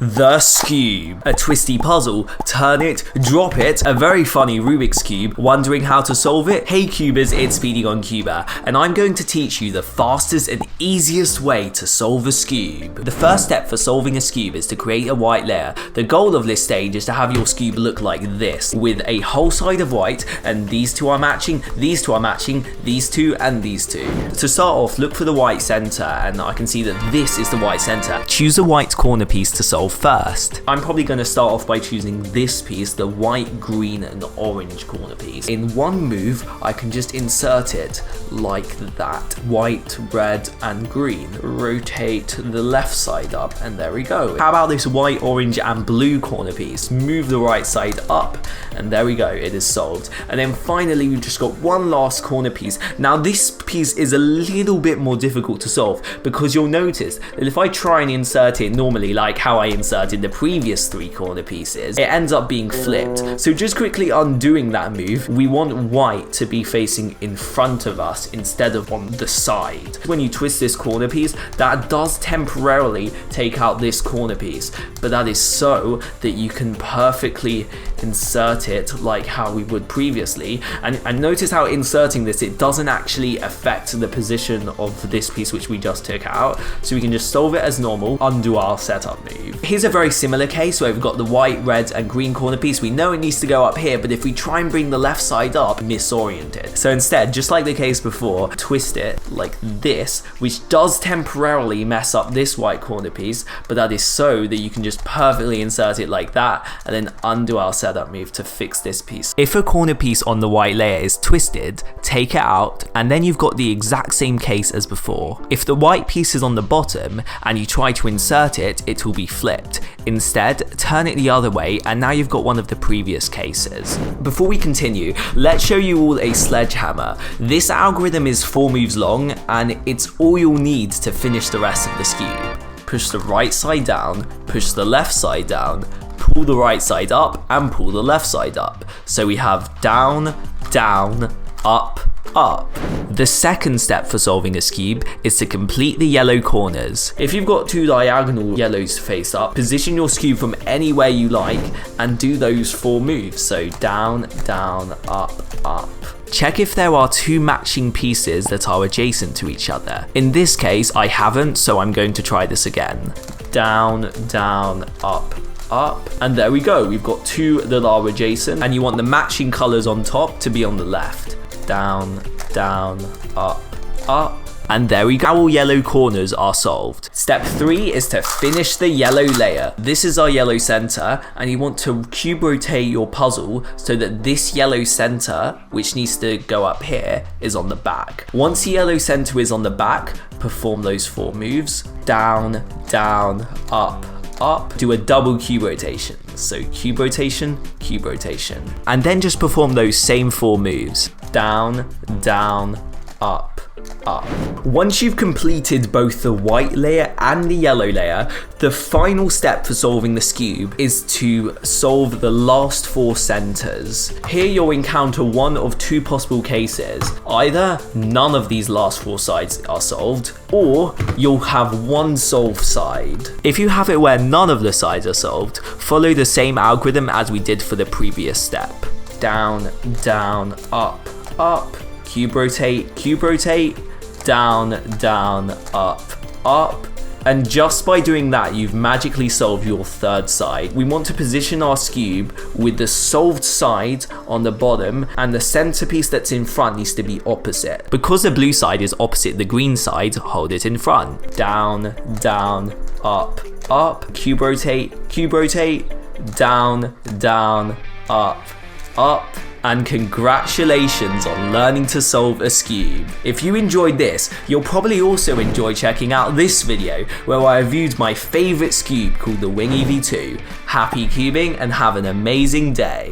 The Skewb, a twisty puzzle, turn it, drop it, a very funny Rubik's Cube, wondering how to solve it? Hey Cubers, it's SpeedyGoneCuber, and I'm going to teach you the fastest and easiest way to solve a Skewb. The first step for solving a Skewb is to create a white layer. The goal of this stage is to have your Skewb look like this, with a whole side of white, and these two are matching, these two are matching, these two, and these two. To start off, look for the white center, and I can see that this is the white center. Choose a white corner piece to solve first. I'm probably going to start off by choosing this piece, the white, green, and orange corner piece. In one move, I can just insert it like that. White, red, and green. Rotate the left side up, and there we go. How about this white, orange, and blue corner piece? Move the right side up, and there we go, it is solved. And then finally, we've just got one last corner piece. Now, this piece is a little bit more difficult to solve, because you'll notice that if I try and insert it normally, like how I inserted the previous three corner pieces, it ends up being flipped. So just quickly undoing that move, we want white to be facing in front of us instead of on the side. When you twist this corner piece, that does temporarily take out this corner piece, but that is so that you can perfectly insert it like how we would previously. And notice how inserting this, it doesn't actually affect the position of this piece which we just took out. So we can just solve it as normal, undo our setup move. Here's a very similar case where we've got the white, red, and green corner piece. We know it needs to go up here, but if we try and bring the left side up, misorient it. So instead, just like the case before, twist it like this, which does temporarily mess up this white corner piece, but that is so that you can just perfectly insert it like that, and then undo our setup move to fix this piece. If a corner piece on the white layer is twisted, take it out, and then you've got the exact same case as before. If the white piece is on the bottom and you try to insert it, it will be flipped. Instead, turn it the other way, and now you've got one of the previous cases. Before we continue, let's show you all a sledgehammer. This algorithm is 4 moves long, and it's all you'll need to finish the rest of the Skewb. Push the right side down, push the left side down, pull the right side up, and pull the left side up. So we have down, down, up, up. The second step for solving a Skewb is to complete the yellow corners. If you've got 2 diagonal yellows face up, position your Skewb from anywhere you like and do those 4 moves. So down, down, up, up. Check if there are 2 matching pieces that are adjacent to each other. In this case, I haven't, so I'm going to try this again. Down, down, up, up, and there we go. We've got 2 that are adjacent, and you want the matching colors on top to be on the left. Down, down, up, up, and there we go. All yellow corners are solved. Step 3 is to finish the yellow layer. This is our yellow center, and you want to cube rotate your puzzle so that this yellow center, which needs to go up here, is on the back. Once the yellow center is on the back, perform those 4 moves. Down, down, up, up. Do a double cube rotation. So cube rotation, and then just perform those same 4 moves. Down, down, up, up. Once you've completed both the white layer and the yellow layer, the final step for solving the Skewb is to solve the last 4 centers. Here you'll encounter one of 2 possible cases. Either none of these last 4 sides are solved, or you'll have one solved side. If you have it where none of the sides are solved, follow the same algorithm as we did for the previous step. Down, down, up, up, cube rotate, down, down, up, up. And just by doing that, you've magically solved your 3rd side. We want to position our Skewb with the solved side on the bottom, and the centerpiece that's in front needs to be opposite. Because the blue side is opposite the green side, hold it in front. Down, down, up, up, cube rotate, down, down, up, up. And congratulations on learning to solve a Skewb. If you enjoyed this, you'll probably also enjoy checking out this video where I reviewed my favorite Skewb called the Wingy V2. Happy cubing and have an amazing day.